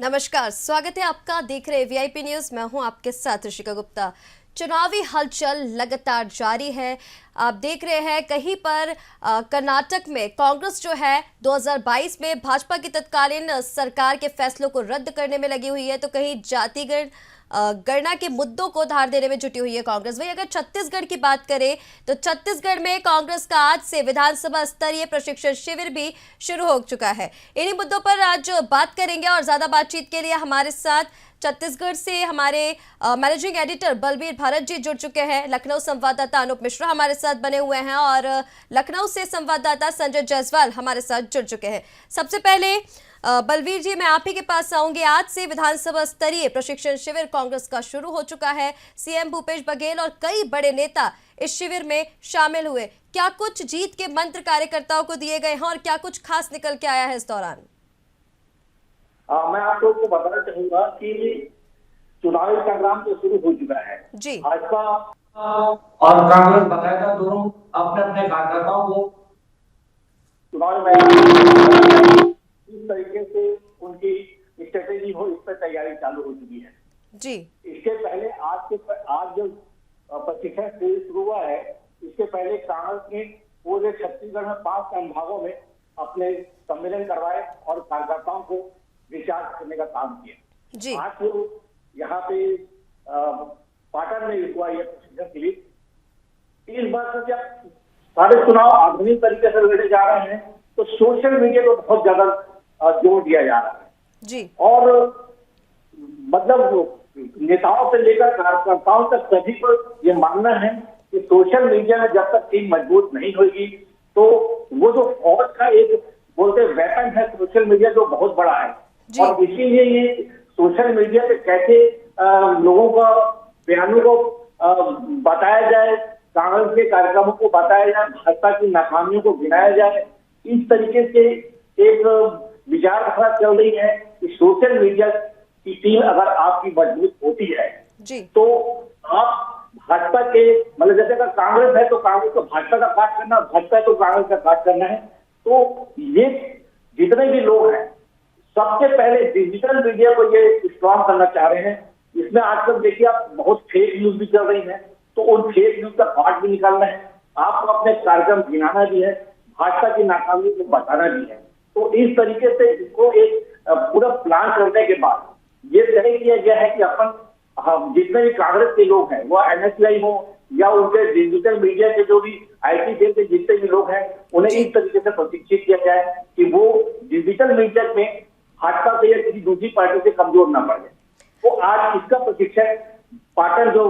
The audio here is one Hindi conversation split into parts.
नमस्कार, स्वागत है आपका। देख रहे वीआईपी न्यूज, मैं हूं आपके साथ ऋषिका गुप्ता। चुनावी हलचल लगातार जारी है। आप देख रहे हैं कहीं पर कर्नाटक में कांग्रेस जो है 2022 में भाजपा की तत्कालीन सरकार के फैसलों को रद्द करने में लगी हुई है, तो कहीं जातिगत गणना के मुद्दों को धार देने में जुटी हुई है कांग्रेस। वही अगर छत्तीसगढ़ की बात करें तो छत्तीसगढ़ में कांग्रेस का आज से विधानसभा स्तरीय प्रशिक्षण शिविर भी शुरू हो चुका है। इन्हीं मुद्दों पर आज बात करेंगे और ज्यादा बातचीत के लिए हमारे साथ छत्तीसगढ़ से हमारे मैनेजिंग एडिटर बलबीर भारत जी जुड़ चुके हैं। लखनऊ संवाददाता अनूप मिश्रा हमारे साथ बने हुए हैं और लखनऊ से संवाददाता संजय जायसवाल हमारे साथ जुड़ चुके हैं। सबसे पहले बलबीर जी, मैं आप ही के पास आऊंगी। आज से विधानसभा स्तरीय प्रशिक्षण शिविर कांग्रेस का शुरू हो चुका है। सीएम भूपेश बघेल और कई बड़े नेता इस शिविर में शामिल हुए। क्या कुछ जीत के मंत्र कार्यकर्ताओं को दिए गए हैं और क्या कुछ खास निकल के आया है इस दौरान? मैं आप लोग को बताना चाहूंगा कि चुनावी संग्राम तो शुरू हो चुका है जी। भाजपा और कांग्रेस बाकायदा दोनों अपने अपने कार्यकर्ताओं को चुनाव में इस तरीके से उनकी स्ट्रेटेजी हो, इस पर तैयारी चालू हो चुकी है जी। इसके पहले आज जो प्रशिक्षण शुरू हुआ है, इसके पहले कांग्रेस ने पूरे छत्तीसगढ़ में 5 संभागों में अपने सम्मेलन करवाए और कार्यकर्ताओं को रिचार्ज करने का काम किया जी। आज जो यहाँ पे पाटन में हुआ यह प्रशिक्षण शिविर, इस बार से जब सारे चुनाव आधुनिक तरीके से लड़े जा रहे हैं तो सोशल मीडिया को बहुत ज्यादा जोर दिया जा रहा है जी। और मतलब नेताओं से लेकर कार्यकर्ताओं तक सभी को ये मानना है कि सोशल मीडिया में जब तक टीम मजबूत नहीं होगी तो वो जो फौज का एक बोलते वेपन है सोशल मीडिया, जो बहुत बड़ा है और इसीलिए ये सोशल मीडिया पे कैसे लोगों का बयानों को बताया जाए, कांग्रेस के कार्यक्रमों को बताया जाए, भाजपा की नाकामियों को गिनाया जाए, इस तरीके से एक विचारधारा चल रही है कि सोशल मीडिया की टीम अगर आपकी मजबूत होती है जी। तो आप भाजपा के मतलब जैसे अगर कांग्रेस है तो कांग्रेस को भाजपा का काट करना, भाजपा है तो कांग्रेस का काट करना है। तो ये जितने भी लोग हैं सबसे पहले डिजिटल मीडिया को ये स्ट्रॉन्ग करना चाह रहे हैं। इसमें आजकल देखिए आप बहुत फेक न्यूज भी चल रही है, तो उन फेक न्यूज का पार्ट भी निकालना है, आपको अपने कार्यक्रम गिनाना भी है, भाजपा की नाकामी को बताना भी है। तो इस तरीके से इसको एक पूरा प्लान करने के बाद ये तय किया गया है कि अपन जितने भी कांग्रेस के लोग हैं वो एनएसयूआई हो या उनके डिजिटल मीडिया के जो भी आईटी सेल के जितने भी लोग हैं उन्हें इस तरीके से प्रशिक्षित किया जाए कि वो डिजिटल मीडिया में भाजपा से या किसी दूसरी पार्टी से कमजोर ना पड़े। तो आज इसका प्रशिक्षण पाटन जो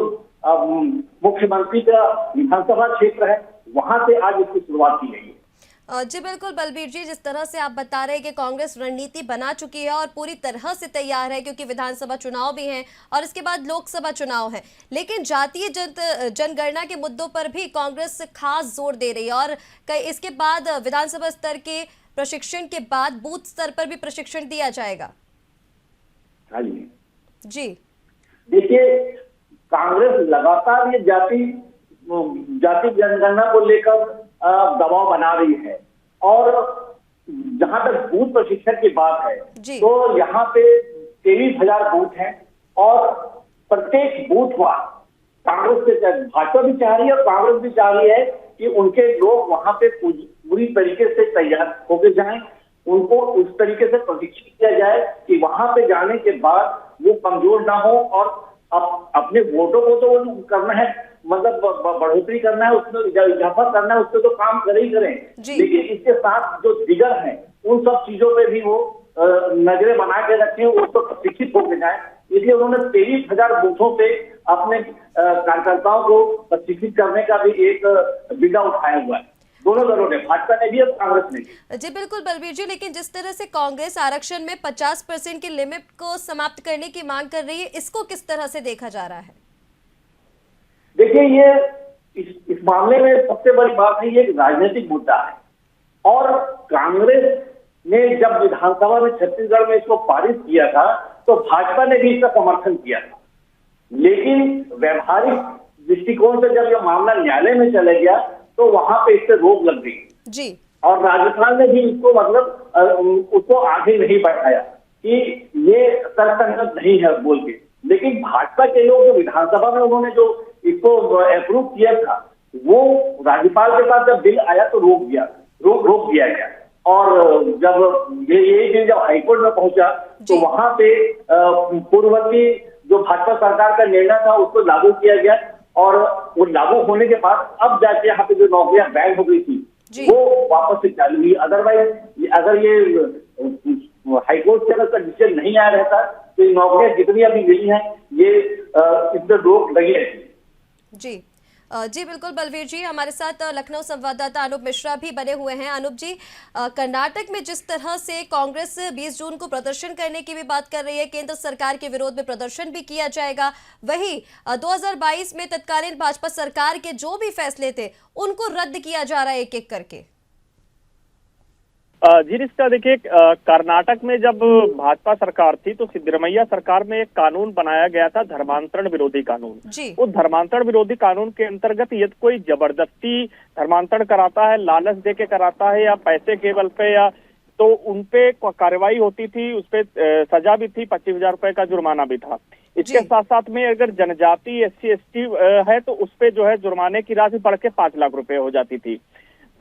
मुख्यमंत्री का विधानसभा क्षेत्र है वहां से आज इसकी शुरुआत की गई है। जी बिल्कुल बलबीर जी, जिस तरह से आप बता रहे हैं कि कांग्रेस रणनीति बना चुकी है और पूरी तरह से तैयार है, क्योंकि विधानसभा चुनाव भी हैं और इसके बाद लोकसभा चुनाव है, लेकिन जातीय जनगणना के मुद्दों पर भी कांग्रेस खास जोर दे रही है और इसके बाद विधानसभा स्तर के प्रशिक्षण के बाद बूथ स्तर पर भी प्रशिक्षण दिया जाएगा। हाँ जी। देखिए कांग्रेस लगातार ये जाति जनगणना को लेकर दबाव बना रही है और जहां तक बूथ प्रशिक्षण की बात है तो यहाँ पे 23,000 बूथ हैं और प्रत्येक बूथ पर कांग्रेस से भाजपा भी चाह रही है और कांग्रेस भी चाह रही है कि उनके लोग वहां पे पूरी तरीके से तैयार होकर जाएं, उनको उस तरीके से प्रशिक्षित किया जाए कि वहां पे जाने के बाद वो कमजोर ना हो और अपने वोटों को तो करना है, मतलब बढ़ोतरी करना है, उसमें इजाफा करना है, उससे तो काम करे ही करें, लेकिन इसके साथ जो दिगर हैं उन सब चीजों पे भी वो नजरें बना के रखें, उसको प्रशिक्षित होकर जाए। इसलिए उन्होंने 23,000 बूथों पे अपने कार्यकर्ताओं को प्रशिक्षित करने का भी एक बीड़ा उठाया हुआ है, दोनों दलों ने, भाजपा ने भी और कांग्रेस ने भी। जी बिल्कुल बलबीर जी, लेकिन जिस तरह से कांग्रेस आरक्षण में 50% की लिमिट को समाप्त करने की मांग कर रही है, इसको किस तरह से देखा जा रहा है? देखिए ये इस मामले में सबसे बड़ी बात है, ये एक राजनीतिक मुद्दा है और कांग्रेस ने जब विधानसभा में छत्तीसगढ़ में इसको पारित किया था तो भाजपा ने भी इसका समर्थन किया था, लेकिन व्यवहारिक दृष्टिकोण से जब यह मामला न्यायालय में चला गया तो वहां पे इससे रोक लग गई जी। और राजस्थान ने भी इसको मतलब उसको आगे नहीं बढ़ाया। कि ये तर्कसंगत नहीं है बोल के। लेकिन भाजपा के लोग जो विधानसभा में उन्होंने जो इसको अप्रूव किया था, वो राज्यपाल के पास जब बिल आया तो रोक दिया गया। और जब यही बिल जब हाईकोर्ट में पहुंचा तो वहां पे पूर्ववर्ती जो भाजपा सरकार का निर्णय था उसको लागू किया गया, और वो लागू होने के बाद अब जाके यहाँ पे जो नौकरियां बैन हो गई थी वो वापस से चालू हुई। अदरवाइज अगर ये हाईकोर्ट से अगर डिसीजन नहीं आया रहता तो ये नौकरियां जितनी अभी मिली हैं ये इस पर रोक लगी रहती। जी जी बिल्कुल बलवीर जी, हमारे साथ लखनऊ संवाददाता अनूप मिश्रा भी बने हुए हैं। अनूप जी, कर्नाटक में जिस तरह से कांग्रेस 20 जून को प्रदर्शन करने की भी बात कर रही है, केंद्र सरकार के विरोध में प्रदर्शन भी किया जाएगा, वही 2022 में तत्कालीन भाजपा सरकार के जो भी फैसले थे उनको रद्द किया जा रहा है एक एक करके। जी रिश्ता देखिए, कर्नाटक में जब भाजपा सरकार थी तो सिद्धरमैया सरकार में एक कानून बनाया गया था, धर्मांतरण विरोधी कानून। उस धर्मांतरण विरोधी कानून के अंतर्गत यदि कोई जबरदस्ती धर्मांतरण कराता है, लालच दे के कराता है या पैसे के बल पे, या तो उनपे कार्रवाई होती थी, उसपे सजा भी थी, 25,000 रुपए का जुर्माना भी था। इसके साथ साथ में अगर जनजाति SC ST है तो उसपे जो है जुर्माने की राशि बढ़ के 5 लाख रुपए हो जाती थी।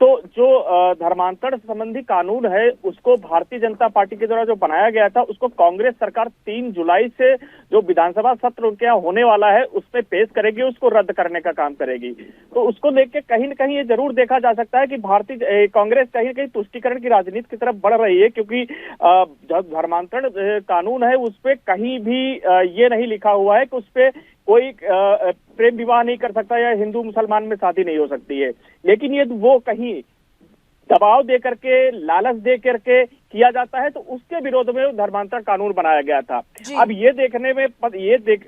तो जो धर्मांतरण संबंधी कानून है उसको भारतीय जनता पार्टी के द्वारा जो बनाया गया था उसको कांग्रेस सरकार 3 जुलाई से जो विधानसभा सत्र उनके यहाँ होने वाला है उसमें पेश करेगी, उसको रद्द करने का काम करेगी। तो उसको लेके कहीं न कहीं ये जरूर देखा जा सकता है कि भारतीय कांग्रेस कहीं न कहीं तुष्टीकरण की राजनीति की तरफ बढ़ रही है, क्योंकि जो धर्मांतरण कानून है उस पर कहीं भी ये नहीं लिखा हुआ है कि उस पर कोई प्रेम विवाह नहीं कर सकता या हिंदू मुसलमान में शादी नहीं हो सकती है, लेकिन ये वो कहीं दबाव दे करके, लालच दे करके किया जाता है, तो उसके विरोध में धर्मांतरण कानून बनाया गया था। अब ये देखने में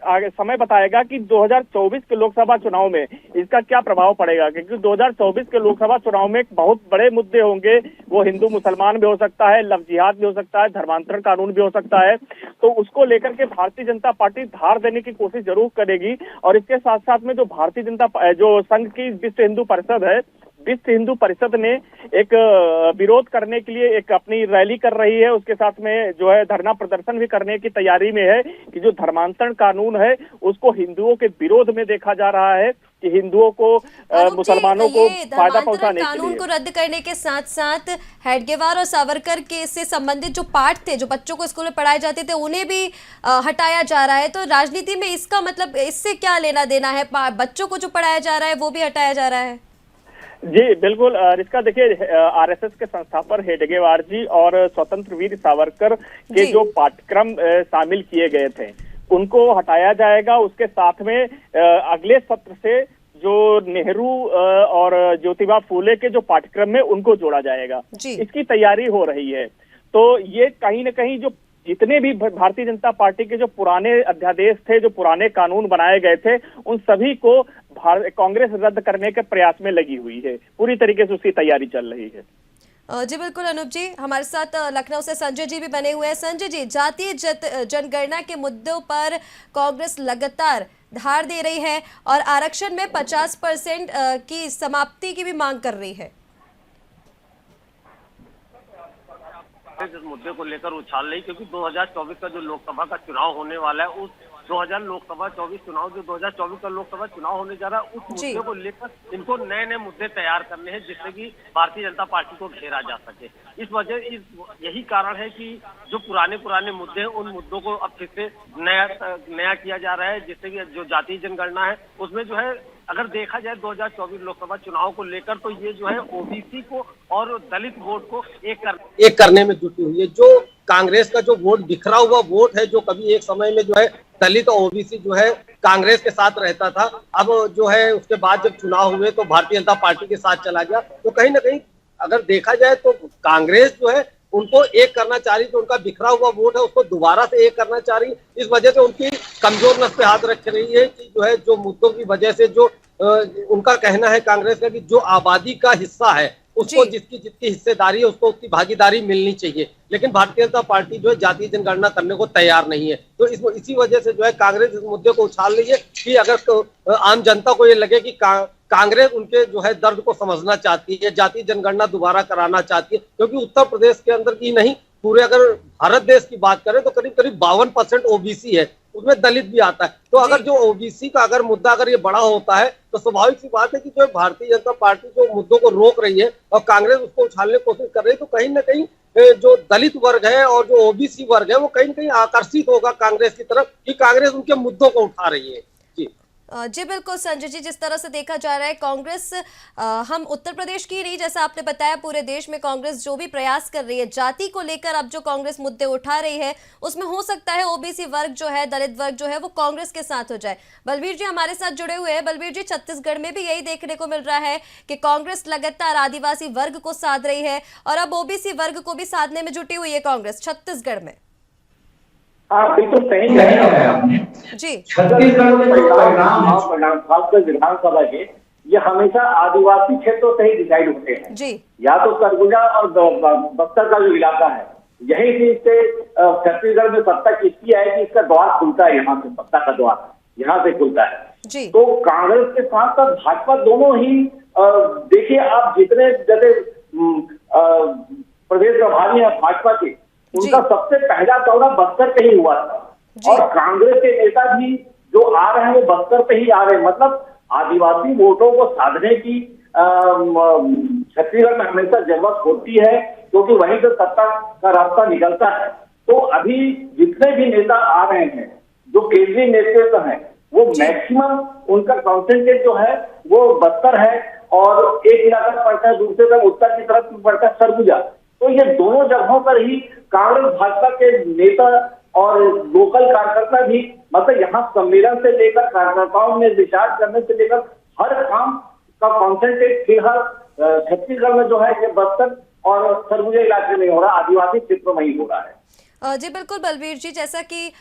आगे समय बताएगा कि 2024 के लोकसभा चुनाव में इसका क्या प्रभाव पड़ेगा, क्योंकि 2024 के लोकसभा चुनाव में बहुत बड़े मुद्दे होंगे। वो हिंदू मुसलमान भी हो सकता है, लव जिहाद भी हो सकता है, धर्मांतरण कानून भी हो सकता है। तो उसको लेकर के भारतीय जनता पार्टी धार देने की कोशिश जरूर करेगी। और इसके साथ साथ में जो भारतीय जनता जो संघ की विश्व हिंदू परिषद है, विश्व हिंदू परिषद ने एक विरोध करने के लिए एक अपनी रैली कर रही है, उसके साथ में जो है धरना प्रदर्शन भी करने की तैयारी में है कि जो धर्मांतरण कानून है उसको हिंदुओं के विरोध में देखा जा रहा है कि हिंदुओं को मुसलमानों को फायदा पहुंचाने के लिए। कानून को रद्द करने के साथ साथ हेडगेवार और सावरकर के से संबंधित जो पाठ थे, जो बच्चों को स्कूल में पढ़ाए जाते थे, उन्हें भी हटाया जा रहा है। तो राजनीति में इसका मतलब इससे क्या लेना देना है? बच्चों को जो पढ़ाया जा रहा है वो भी हटाया जा रहा है। जी बिल्कुल इसका देखिए, RSS के संस्थापक हेडगेवार जी और स्वतंत्र वीर सावरकर के जो पाठ्यक्रम शामिल किए गए थे उनको हटाया जाएगा। उसके साथ में अगले सत्र से जो नेहरू और ज्योतिबा फूले के जो पाठ्यक्रम में उनको जोड़ा जाएगा, इसकी तैयारी हो रही है। तो ये कहीं न कहीं जो जितने भी भारतीय जनता पार्टी के जो पुराने अध्यादेश थे, जो पुराने कानून बनाए गए थे, उन सभी को कांग्रेस रद्द करने के प्रयास में लगी हुई है। पूरी तरीके से उसकी तैयारी चल रही है। जी बिल्कुल अनूप जी, हमारे साथ लखनऊ से संजय जी भी बने हुए हैं। संजय जी, जातीय जनगणना के मुद्दों पर कांग्रेस लगातार धार दे रही है और आरक्षण में 50% की समाप्ति की भी मांग कर रही है। इस मुद्दे को लेकर उछाल रही, क्योंकि 2024 का जो लोकसभा का चुनाव होने वाला है, उस 2024 चुनाव जो 2024 का लोकसभा चुनाव होने जा रहा है, उस मुद्दे को लेकर इनको नए नए मुद्दे तैयार करने हैं जिससे कि भारतीय जनता पार्टी को घेरा जा सके। यही कारण है कि जो पुराने मुद्दे हैं उन मुद्दों को अब फिर से नया किया जा रहा है, जिससे कि जो जातीय जनगणना है उसमें जो है अगर देखा जाए 2024 लोकसभा चुनाव को लेकर तो ये जो है ओबीसी को और दलित वोट को एक करने में जुटी हुई है। जो कांग्रेस का जो वोट बिखरा हुआ वोट है, जो कभी एक समय में जो है दलित और ओबीसी जो है कांग्रेस के साथ रहता था, अब जो है उसके बाद जब चुनाव हुए तो भारतीय जनता पार्टी के साथ चला गया। तो कहीं ना कहीं अगर देखा जाए तो कांग्रेस जो है उनको एक करना चाह रही, तो उनका बिखरा हुआ वोट है उसको दोबारा से एक करना चाह रही। इस वजह से उनकी कमजोर नस पे हाथ रख रही है कि जो है जो मुद्दों की वजह से जो उनका कहना है कांग्रेस का कि जो आबादी का हिस्सा है उसको जितनी हिस्सेदारी है उसको उतनी भागीदारी मिलनी चाहिए, लेकिन भारतीय जनता पार्टी जो है जातीय जनगणना करने को तैयार नहीं है। तो इसी वजह से जो है कांग्रेस इस मुद्दे को उछाल रही है कि अगर आम जनता को ये लगे कि कांग्रेस उनके जो है दर्द को समझना चाहती है, जातीय जनगणना दोबारा कराना चाहती है, क्योंकि उत्तर प्रदेश के अंदर ही नहीं पूरे अगर भारत देश की बात करें तो करीब करीब 52% ओबीसी है, उसमें दलित भी आता है। तो अगर जो ओबीसी का अगर मुद्दा अगर ये बड़ा होता है तो स्वाभाविक सी बात है कि जो भारतीय जनता पार्टी जो मुद्दों को रोक रही है और कांग्रेस उसको उछालने की कोशिश कर रही है, तो कहीं ना कहीं जो दलित वर्ग है और जो ओबीसी वर्ग है वो कहीं ना कहीं आकर्षित होगा कांग्रेस की तरफ कि कांग्रेस उनके मुद्दों को उठा रही है। जी बिल्कुल संजय जी, जिस तरह से देखा जा रहा है कांग्रेस, हम उत्तर प्रदेश की नहीं, जैसा आपने बताया पूरे देश में कांग्रेस जो भी प्रयास कर रही है जाति को लेकर, अब जो कांग्रेस मुद्दे उठा रही है उसमें हो सकता है ओबीसी वर्ग जो है, दलित वर्ग जो है वो कांग्रेस के साथ हो जाए। बलबीर जी हमारे साथ जुड़े हुए हैं। बलबीर जी, छत्तीसगढ़ में भी यही देखने को मिल रहा है कि कांग्रेस लगातार आदिवासी वर्ग को साध रही है और अब ओबीसी वर्ग को भी साधने में जुटी हुई है कांग्रेस छत्तीसगढ़ में। हाँ बिल्कुल सही कह रहे हैं आपने जी। छत्तीसगढ़ में जो परिणाम खासकर विधानसभा के, ये हमेशा आदिवासी क्षेत्रों से ही डिसाइड होते हैं जी। या तो सरगुजा और बस्तर का जो इलाका है, यही चीज से छत्तीसगढ़ में सत्ता किसकी है कि इसका द्वार खुलता है, यहाँ से सत्ता का द्वार यहाँ से खुलता है जी। तो कांग्रेस के साथ साथ भाजपा दोनों ही देखिए, आप जितने जैसे प्रदेश प्रभारी है भाजपा के, उनका सबसे पहला दौरा बस्तर पे ही हुआ था और कांग्रेस के नेता भी जो आ रहे हैं वो बस्तर पे ही आ रहे हैं। मतलब आदिवासी वोटों को साधने की छत्तीसगढ़ में हमेशा जरूरत होती है, क्योंकि वहीं से सत्ता का रास्ता निकलता है। तो अभी जितने भी नेता आ रहे हैं, जो केंद्रीय नेतृत्व है, वो मैक्सिमम उनका कॉन्सेंट्रेट जो है वो बस्तर है और एक इलाका पड़ता है, दूसरे तरफ उत्तर की तरफ पड़ता है सरगुजा। तो ये दोनों जगहों पर ही कांग्रेस भाजपा के नेता और लोकल कार्यकर्ता भी, मतलब यहाँ सम्मेलन से लेकर कार्यकर्ताओं में विचार करने से लेकर हर काम का कॉन्सेंट्रेट फिलहाल छत्तीसगढ़ में जो है ये बस्तर और सरगुजा इलाके में हो रहा है, आदिवासी क्षेत्रों में ही हो रहा है। जी बिल्कुल बलबीर जी, जैसा कि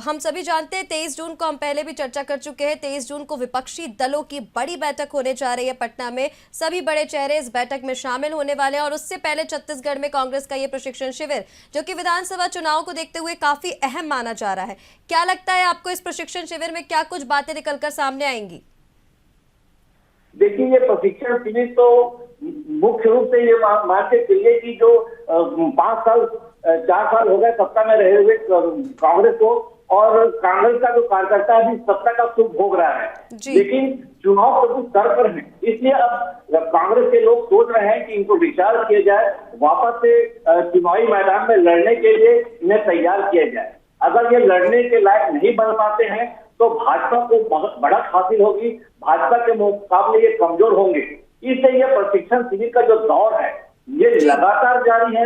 हम सभी जानते हैं 23 जून को हम पहले भी चर्चा कर चुके हैं, 23 जून को विपक्षी दलों की बड़ी बैठक होने जा रही है पटना में। सभी बड़े चेहरे इस बैठक में शामिल होने वाले हैं और उससे पहले छत्तीसगढ़ में कांग्रेस का ये प्रशिक्षण शिविर, जो कि विधानसभा चुनाव को देखते हुए काफी अहम माना जा रहा है। क्या लगता है आपको इस प्रशिक्षण शिविर में क्या कुछ बातें निकलकर सामने आएंगी? देखिए, ये प्रशिक्षण शिविर तो मुख्य रूप से ये मान के चलिए कि जो 4 साल हो गए सत्ता में रहे हुए कांग्रेस को, और कांग्रेस का जो कार्यकर्ता भी सत्ता का सुख भोग रहा है, लेकिन चुनाव तो कुछ स्तर पर है। इसलिए अब कांग्रेस के लोग सोच रहे हैं कि इनको विचार किया जाए, वापस से चुनावी मैदान में लड़ने के लिए इन्हें तैयार किया जाए। अगर ये लड़ने के लायक नहीं बन पाते हैं तो भाजपा को बहुत बढ़त हासिल होगी, भाजपा के मुकाबले ये कमजोर होंगे। इसलिए ये प्रशिक्षण शिविर का जो दौर है ये लगातार जारी है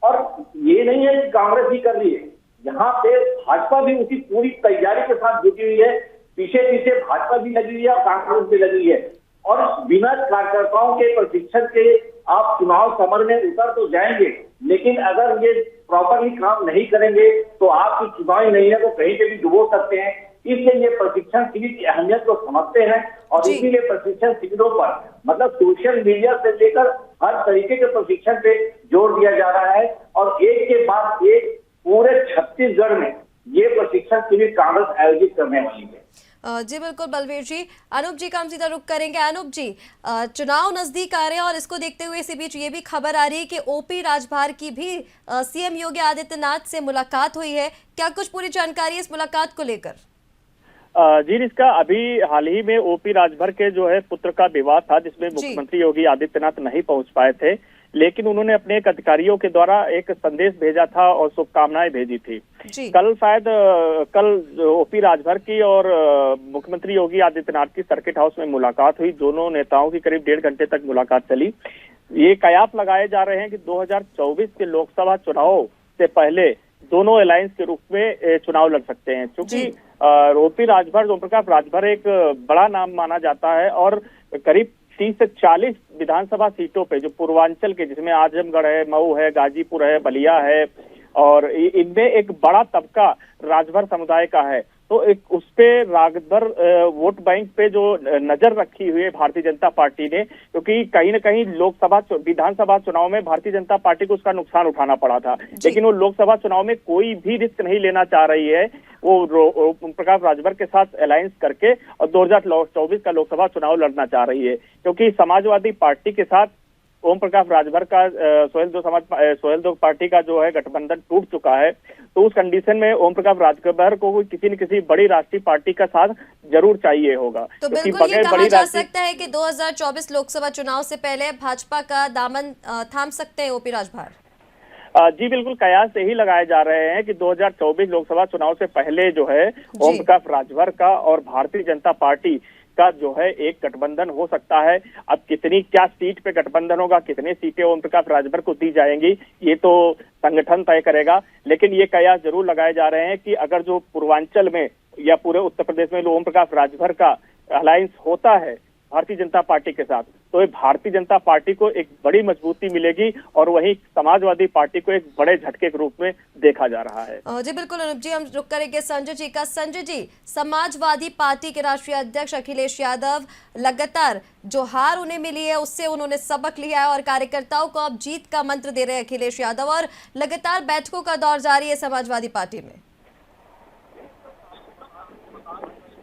और ये नहीं है कि कांग्रेस ही कर रही है, यहाँ पे भाजपा भी उसी पूरी तैयारी के साथ जुटी हुई है। पीछे पीछे भाजपा भी लगी हुई है और कांग्रेस भी लगी हुई है। और बिना कार्यकर्ताओं के प्रशिक्षण के आप चुनाव समर में उतर तो जाएंगे, लेकिन अगर ये प्रॉपरली काम नहीं करेंगे तो आपकी चुनावी नैया को कहीं पे भी डुबो सकते हैं। इसलिए ये प्रशिक्षण शिविर की अहमियत को समझते हैं और इसीलिए प्रशिक्षण शिविरों पर मतलब सोशल मीडिया से लेकर हर तरीके के प्रशिक्षण पे जोर दिया जा रहा है और एक के बाद एक पूरे छत्तीसगढ़ में ये प्रशिक्षण शिविर कांग्रेस आयोजित करने वाली है। जी बिल्कुल बलबीर जी। अनूप जी का हम सीधा रुख करेंगे। अनूप जी, चुनाव नजदीक आ रहे हैं और इसको देखते हुए इसी बीच ये भी खबर आ रही है कि ओपी राजभर की भी सीएम योगी आदित्यनाथ से मुलाकात हुई है। क्या कुछ पूरी जानकारी है इस मुलाकात को लेकर? जी, इसका अभी हाल ही में ओपी राजभर के जो है पुत्र का विवाह था, जिसमें मुख्यमंत्री योगी आदित्यनाथ नहीं पहुंच पाए थे, लेकिन उन्होंने अपने एक अधिकारियों के द्वारा एक संदेश भेजा था और शुभकामनाएं भेजी थी। कल ओपी राजभर की और मुख्यमंत्री योगी आदित्यनाथ की सर्किट हाउस में मुलाकात हुई। दोनों नेताओं की करीब 1.5 घंटे तक मुलाकात चली। ये कयास लगाए जा रहे हैं कि 2024 के लोकसभा चुनाव से पहले दोनों अलायंस के रूप में चुनाव लड़ सकते हैं, क्योंकि ओपी राजभर, ओम प्रकाश राजभर एक बड़ा नाम माना जाता है और करीब 30 से 40 विधानसभा सीटों पे जो पूर्वांचल के, जिसमें आजमगढ़ है, मऊ है, गाजीपुर है, बलिया है, और इनमें एक बड़ा तबका राजभर समुदाय का है। तो एक उस पे राजभर वोट बैंक पे जो नजर रखी हुई है भारतीय जनता पार्टी ने, क्योंकि कहीं न कहीं विधानसभा चुनाव में भारतीय जनता पार्टी को उसका नुकसान उठाना पड़ा था, लेकिन वो लोकसभा चुनाव में कोई भी रिस्क नहीं लेना चाह रही है। वो प्रकाश राजभर के साथ अलायंस करके और 2024 का लोकसभा चुनाव लड़ना चाह रही है, क्योंकि समाजवादी पार्टी के साथ ओम प्रकाश राजभर का सोहेल देव पार्टी का जो है गठबंधन टूट चुका है, तो उस कंडीशन में ओम प्रकाश राजभर को किसी न किसी बड़ी राष्ट्रीय पार्टी का साथ जरूर चाहिए होगा। तो बिल्कुल ये कहा जा सकता है कि 2024 लोकसभा चुनाव से पहले भाजपा का दामन थाम सकते हैं ओपी राजभर। जी बिल्कुल, कयास यही लगाए जा रहे हैं कि 2024 लोकसभा चुनाव से पहले जो है ओम प्रकाश राजभर का और भारतीय जनता पार्टी का जो है एक गठबंधन हो सकता है। अब कितनी क्या सीट पे गठबंधन होगा, कितने सीटें ओम प्रकाश राजभर को दी जाएंगी, ये तो संगठन तय करेगा, लेकिन ये कयास जरूर लगाए जा रहे हैं कि अगर जो पूर्वांचल में या पूरे उत्तर प्रदेश में ओम प्रकाश राजभर का अलायंस होता है भारतीय जनता पार्टी के साथ, तो ये भारतीय जनता पार्टी को एक बड़ी मजबूती मिलेगी और वहीं समाजवादी पार्टी को एक बड़े झटके के रूप में देखा जा रहा है। जी बिल्कुल अनुप जी, हम रुक करेंगे संजय जी का। संजय जी, समाजवादी पार्टी के राष्ट्रीय अध्यक्ष अखिलेश यादव लगातार जो हार उन्हें मिली है उससे उन्होंने सबक लिया है और कार्यकर्ताओं को अब जीत का मंत्र दे रहे हैं अखिलेश यादव, और लगातार बैठकों का दौर जारी है समाजवादी पार्टी में।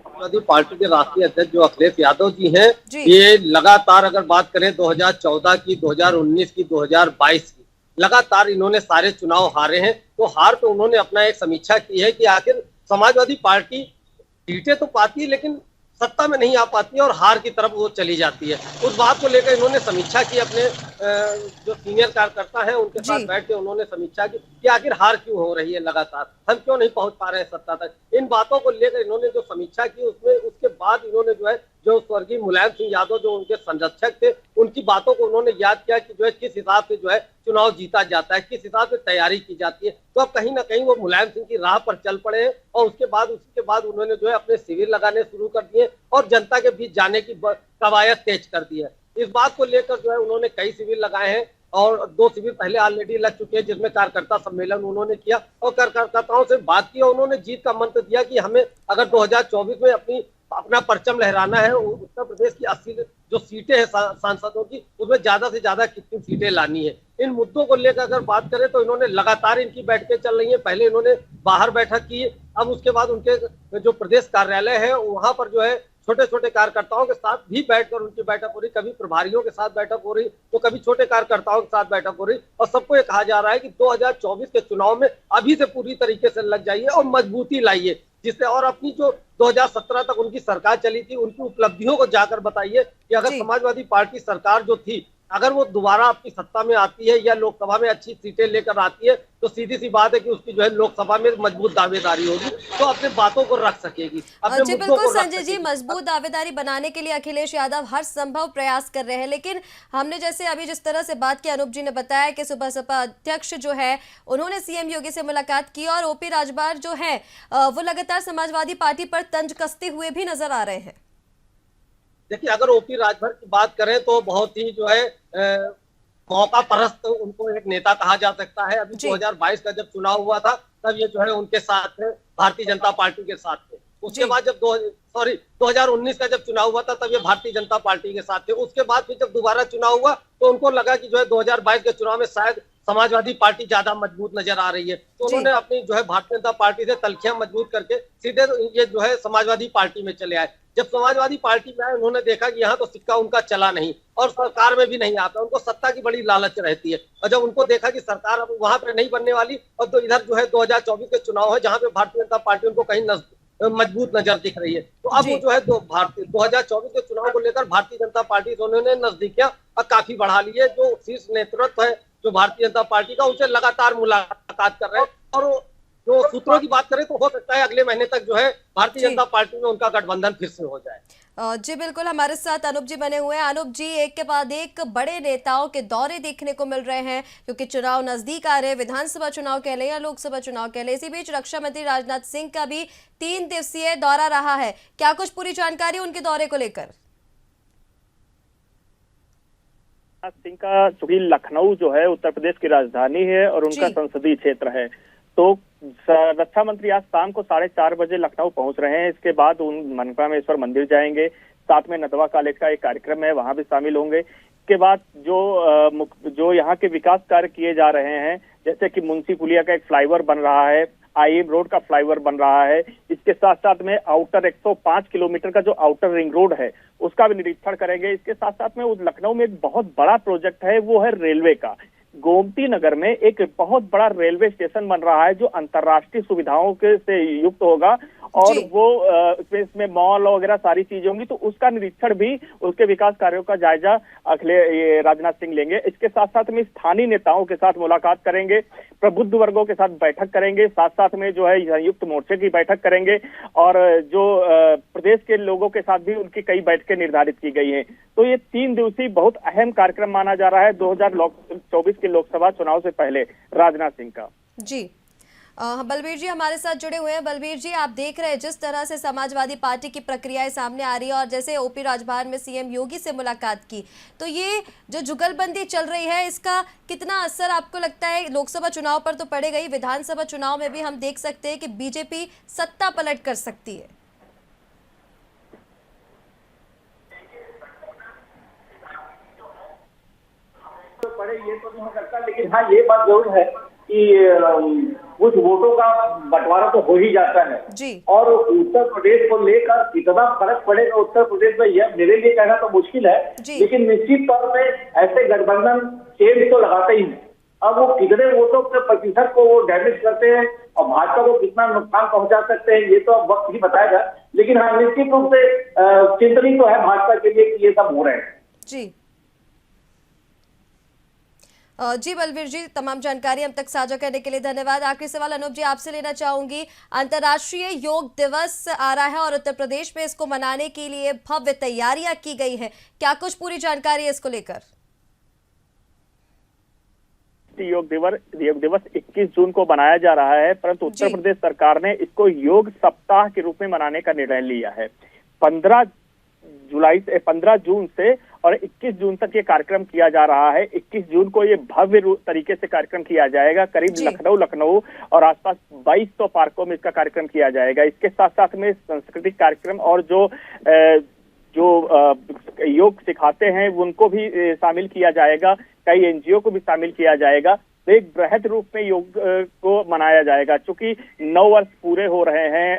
समाजवादी पार्टी के राष्ट्रीय अध्यक्ष जो अखिलेश यादव जी हैं, ये लगातार अगर बात करें 2014 की, 2019 की, 2022 की, लगातार इन्होंने सारे चुनाव हारे हैं। तो हार पे उन्होंने अपना एक समीक्षा की है कि आखिर समाजवादी पार्टी सीटें तो पाती है लेकिन सत्ता में नहीं आ पाती है और हार की तरफ वो चली जाती है। उस बात को लेकर इन्होंने समीक्षा की, अपने जो सीनियर कार्यकर्ता हैं उनके साथ बैठ के उन्होंने समीक्षा की कि आखिर हार क्यों हो रही है, लगातार हम क्यों नहीं पहुंच पा रहे हैं सत्ता तक। इन बातों को लेकर इन्होंने जो समीक्षा की उसमें उसके बाद इन्होंने जो है जो स्वर्गीय मुलायम सिंह यादव जो उनके संरक्षक थे उनकी बातों को उन्होंने याद किया कि जो है किस हिसाब से जो है चुनाव जीता जाता है, किस हिसाब से तैयारी की जाती है। तो अब कहीं ना कहीं वो मुलायम सिंह की राह पर चल पड़े हैं और उसके बाद उन्होंने जो है अपने शिविर लगाने शुरू कर दिए और जनता के बीच जाने की कवायद तेज कर दी है। इस बात को लेकर जो है उन्होंने कई शिविर लगाए हैं और 2 शिविर पहले ऑलरेडी लग चुके हैं जिसमें कार्यकर्ता सम्मेलन उन्होंने किया और कार्यकर्ताओं से बात की और उन्होंने जीत का मंत्र दिया कि हमें अगर 2024 में अपना परचम लहराना है, उत्तर प्रदेश की 80 जो सीटें हैं सांसदों की, उसमें ज्यादा से ज्यादा कितनी सीटें लानी है। इन मुद्दों को लेकर अगर बात करें तो इन्होंने लगातार इनकी बैठकें चल रही हैं। पहले इन्होंने बाहर बैठक की, अब उसके बाद उनके जो प्रदेश कार्यालय है वहां पर जो है छोटे छोटे कार्यकर्ताओं के साथ भी बैठकर उनकी बैठक हो रही, कभी प्रभारियों के साथ बैठक हो रही तो कभी छोटे कार्यकर्ताओं के साथ बैठक हो रही। और सबको ये कहा जा रहा है कि 2024 के चुनाव में अभी से पूरी तरीके से लग जाइए और मजबूती लाइए, जिससे और अपनी जो 2017 तक उनकी सरकार चली थी उनकी उपलब्धियों को जाकर बताइए कि अगर समाजवादी पार्टी सरकार जो थी अगर वो दोबारा अपनी सत्ता में आती है या लोकसभा में अच्छी सीटें लेकर आती है तो सीधी सी बात है कि उसकी जो है लोकसभा में मजबूत दावेदारी होगी, तो अपने बातों को रख सकेगी, अपने जी बिल्कुल संजय जी, मजबूत दावेदारी बनाने के लिए अखिलेश यादव हर संभव प्रयास कर रहे हैं। लेकिन हमने जैसे अभी जिस तरह से बात की, अनूप जी ने बताया कि सुबह सपा अध्यक्ष जो है उन्होंने सीएम योगी से मुलाकात की और ओपी राजभर जो है वो लगातार समाजवादी पार्टी पर तंज कसते हुए भी नजर आ रहे हैं। देखिए, अगर ओपी राजभर की बात करें तो बहुत ही जो है मौका परस्त उनको एक नेता कहा जा सकता है। अभी 2022 का जब चुनाव हुआ था तब ये जो है उनके साथ थे, भारतीय जनता पार्टी के साथ थे। उसके बाद जब 2019 का जब चुनाव हुआ था तब ये भारतीय जनता पार्टी के साथ थे। उसके बाद फिर जब दोबारा चुनाव हुआ तो उनको लगा कि जो है 2022 के चुनाव में शायद समाजवादी पार्टी ज्यादा मजबूत नजर आ रही है, तो उन्होंने अपनी जो है भारतीय जनता पार्टी से तलखियां मजबूत करके सीधे ये जो है समाजवादी पार्टी में चले आए। जब समाजवादी पार्टी में आए उन्होंने देखा कि यहाँ तो सिक्का उनका चला नहीं और सरकार में भी नहीं आता, उनको सत्ता की बड़ी लालच रहती है। और जब उनको देखा कि सरकार अब वहां पर नहीं बनने वाली और तो इधर जो है 2024 के चुनाव है जहाँ पे भारतीय जनता पार्टी उनको कहीं मजबूत नजर दिख रही है, तो अब वो जो है 2024 के चुनाव को लेकर भारतीय जनता पार्टी से उन्होंने नजदीकियां काफी बढ़ा ली है। जो शीर्ष नेतृत्व है जो भारतीय जनता पार्टी का, उनसे लगातार मुलाकात कर रहे हैं और जो सूत्रों की बात करें तो हो सकता है अगले महीने तक जो है भारतीय जनता पार्टी में उनका गठबंधन फिर से हो जाए। जी बिल्कुल, हमारे साथ अनूप जी बने हुए हैं। अनूप जी, एक के बाद एक बड़े नेताओं के दौरे देखने को मिल रहे हैं क्योंकि चुनाव नजदीक आ रहे हैं, विधानसभा चुनाव कह लें या लोकसभा चुनाव कह लें। इसी बीच रक्षा मंत्री राजनाथ सिंह का भी 3 दिवसीय दौरा रहा है, क्या कुछ पूरी जानकारी उनके दौरे को लेकर? राजनाथ सिंह का चूंकि लखनऊ जो है उत्तर प्रदेश की राजधानी है और उनका संसदीय क्षेत्र है, तो रक्षा मंत्री आज शाम को 4:30 बजे लखनऊ पहुंच रहे हैं। इसके बाद उन मनकामेश्वर मंदिर जाएंगे, साथ में नदवा कॉलेज का एक कार्यक्रम है वहां भी शामिल होंगे। इसके बाद जो यहाँ के विकास कार्य किए जा रहे हैं, जैसे कि मुंशी पुलिया का एक फ्लाईओवर बन रहा है, IIM रोड का फ्लाईओवर बन रहा है। इसके साथ साथ में आउटर 105 किलोमीटर का जो आउटर रिंग रोड है उसका भी निरीक्षण करेंगे। इसके साथ साथ में लखनऊ में एक बहुत बड़ा प्रोजेक्ट है, वो है रेलवे का। गोमती नगर में एक बहुत बड़ा रेलवे स्टेशन बन रहा है जो अंतर्राष्ट्रीय सुविधाओं के से युक्त होगा और वो इसमें मॉल वगैरह सारी चीजें होंगी, तो उसका निरीक्षण भी, उसके विकास कार्यों का जायजा राजनाथ सिंह लेंगे। इसके साथ साथ में स्थानीय नेताओं के साथ मुलाकात करेंगे, प्रबुद्ध वर्गों के साथ बैठक करेंगे, साथ साथ में जो है संयुक्त मोर्चे की बैठक करेंगे और जो प्रदेश के लोगों के साथ भी उनकी कई बैठकें निर्धारित की गई हैं। तो ये 3 दिवसीय बहुत अहम कार्यक्रम माना जा रहा है 2024 के लोकसभा चुनाव से पहले राजनाथ सिंह का। जी बलबीर जी हमारे साथ जुड़े हुए हैं। बलबीर जी, आप देख रहे हैं जिस तरह से समाजवादी पार्टी की प्रक्रियाएं सामने आ रही है और जैसे ओपी राजभवन में सीएम योगी से मुलाकात की, तो ये जो जुगलबंदी चल रही है इसका कितना असर आपको लगता है लोकसभा चुनाव पर तो पड़ेगा ही, विधानसभा चुनाव में भी हम देख सकते हैं कि बीजेपी सत्ता पलट कर सकती है? तो पड़े ये तो नहीं हो सकता, लेकिन हाँ ये बात जरूर है कि कुछ वोटों का बंटवारा तो हो ही जाता है जी। और उत्तर प्रदेश को लेकर कितना फर्क पड़ेगा उत्तर प्रदेश में, यह मेरे लिए कहना तो मुश्किल है, लेकिन निश्चित तौर पे ऐसे गठबंधन चेंज तो लगाते ही हैं। अब वो कितने वोटों के प्रतिशत को वो डैमेज करते हैं और भाजपा को कितना नुकसान पहुंचा सकते हैं ये तो अब वक्त ही बताएगा, लेकिन हाँ निश्चित रूप से चिंतनीय तो है भाजपा के लिए कि ये सब हो रहे हैं। जी जी बलबीर जी, तमाम जानकारी हम तक साझा करने के लिए धन्यवाद। आखिरी सवाल अनूप जी आपसे लेना चाहूंगी, अंतर्राष्ट्रीय योग दिवस आ रहा है और उत्तर प्रदेश में इसको मनाने के लिए भव्य तैयारियां की गई है, क्या कुछ पूरी जानकारी है इसको लेकर? योग दिवस 21 जून को बनाया जा रहा है, परंतु उत्तर प्रदेश सरकार ने इसको योग सप्ताह के रूप में मनाने का निर्णय लिया है। 15 जून से और 21 जून तक ये कार्यक्रम किया जा रहा है। 21 जून को ये भव्य तरीके से कार्यक्रम किया जाएगा। करीब लखनऊ और आसपास 2200 पार्कों में इसका कार्यक्रम किया जाएगा। इसके साथ साथ में सांस्कृतिक कार्यक्रम और जो योग सिखाते हैं उनको भी शामिल किया जाएगा, कई एनजीओ को भी शामिल किया जाएगा। तो एक बृहद रूप में योग को मनाया जाएगा। चूंकि 9 वर्ष पूरे हो रहे हैं,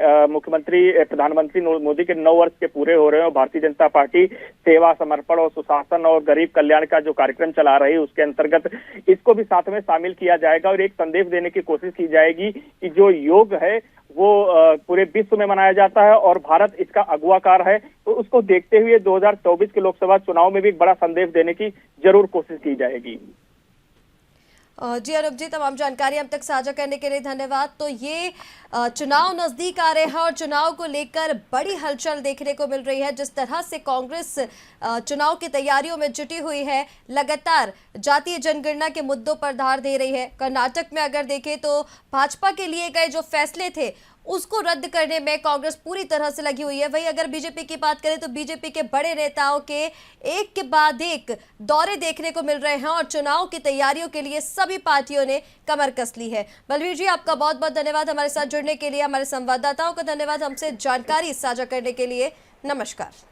प्रधानमंत्री मोदी के 9 वर्ष के पूरे हो रहे हैं और भारतीय जनता पार्टी सेवा, समर्पण और सुशासन और गरीब कल्याण का जो कार्यक्रम चला रही है उसके अंतर्गत इसको भी साथ में शामिल किया जाएगा और एक संदेश देने की कोशिश की जाएगी कि जो योग है वो पूरे विश्व में मनाया जाता है और भारत इसका अगुवाकार है। तो उसको देखते हुए 2024 के लोकसभा चुनाव में भी एक बड़ा संदेश देने की जरूर कोशिश की जाएगी। जी अनूप जी, तमाम जानकारी हम तक साझा करने के लिए धन्यवाद। तो ये चुनाव नजदीक आ रहे हैं और चुनाव को लेकर बड़ी हलचल देखने को मिल रही है। जिस तरह से कांग्रेस चुनाव की तैयारियों में जुटी हुई है, लगातार जातीय जनगणना के मुद्दों पर धार दे रही है। कर्नाटक में अगर देखें तो भाजपा के लिए गए जो फैसले थे उसको रद्द करने में कांग्रेस पूरी तरह से लगी हुई है। वहीं अगर बीजेपी की बात करें तो बीजेपी के बड़े नेताओं के एक के बाद एक दौरे देखने को मिल रहे हैं और चुनाव की तैयारियों के लिए सभी पार्टियों ने कमर कस ली है। बलबीर जी, आपका बहुत बहुत धन्यवाद हमारे साथ जुड़ने के लिए। हमारे संवाददाताओं का धन्यवाद हमसे जानकारी साझा करने के लिए। नमस्कार।